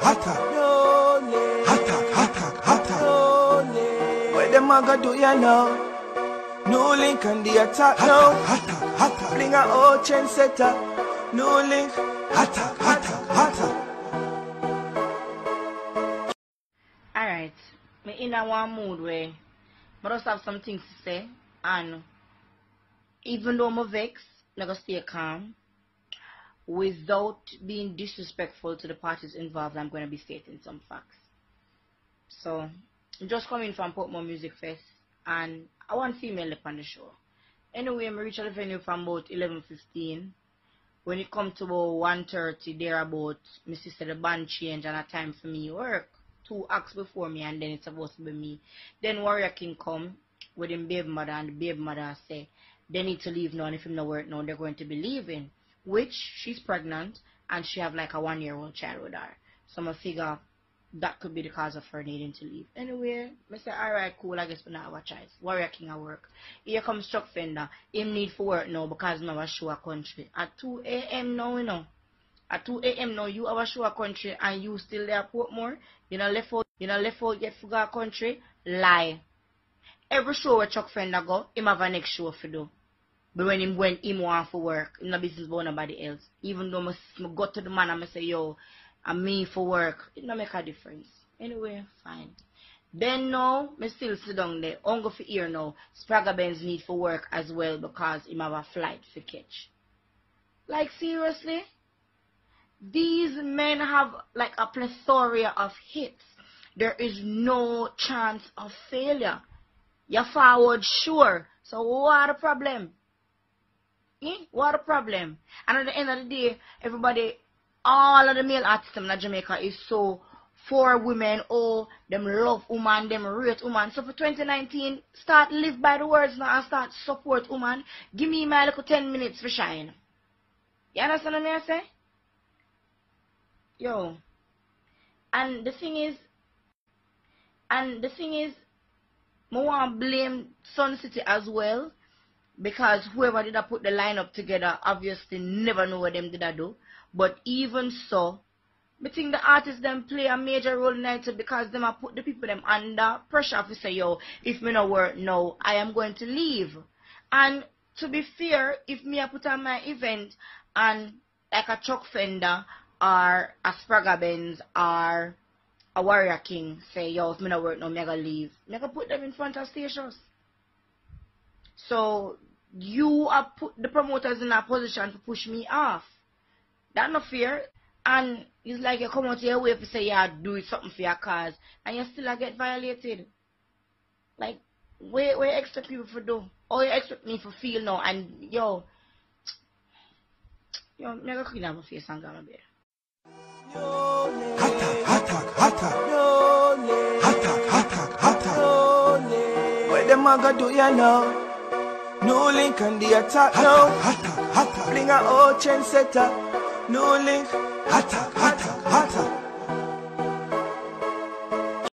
What them a go do ya know? No link on the attack now. Bring a old chain setter. No link. Alright, me in a one mood where I just have some things to say, and even though I'm vexed, I'm gonna stay calm. Without being disrespectful to the parties involved, I'm going to be stating some facts. So, I'm just coming from Portmore Music Fest, and I want female up on the show. Anyway, I reached the venue from about 11:15. When it come to about 1:30, thereabout, my sister the band change and a time for me work. 2 acts before me, and then it's supposed to be me. Then Warrior King come with him baby mother, and the baby mother say they need to leave now, and if him no work now, they're going to be leaving. Which she's pregnant and she have like a 1-year-old child with her. So I figure that could be the cause of her needing to leave. Anyway, I say alright, cool, I guess we not have a choice. Warrior King at work. Here comes Chuck Fender. Him need for work now because I have a show a country. At 2 a.m. now, you know. At 2 a.m. now, you have a show a country and you still there at Portmore. You know left out yet for go country. Lie. Every show where Chuck Fender go, him have a next show for do. But when him want for work, him no business about nobody else. Even though I go to the man and I say, yo, I'm me for work, it no make a difference. Anyway, fine. Then now, I still sit down there. I'm going for here now. Spragga Benz need for work as well because him have a flight for catch. Like seriously? These men have like a plethora of hits. There is no chance of failure. You're forward sure. So what the problem? What a problem. And at the end of the day, everybody, all of the male artists in Jamaica is so for women. Oh, them love woman, them rate woman. So for 2019, start live by the words now and start support woman. Give me my little 10 minutes for shine. You understand what I say? Yo. And the thing is, I want to blame Sun City as well. Because whoever did put the lineup together obviously never know what them did do. But even so, I think the artists them play a major role in it because them put the people them under pressure to say, yo, if me no work now, I am going to leave. And to be fair, if me I put on my event and like a Chuck Fender or a Spragga Benz or a Warrior King say, yo, if me no work now, me I gonna leave. Me I gonna put them in front of Stacious. So you have put the promoters in a position to push me off. That's not fair. And it's like you come out your way to say you do something for your cause and you still get violated. Like, what you expect people to do? Or you expect me to feel now and yo, never clean up my face and go to bed. What them a go do ya know? No link on the attack now. Bring a old chain setter. No link.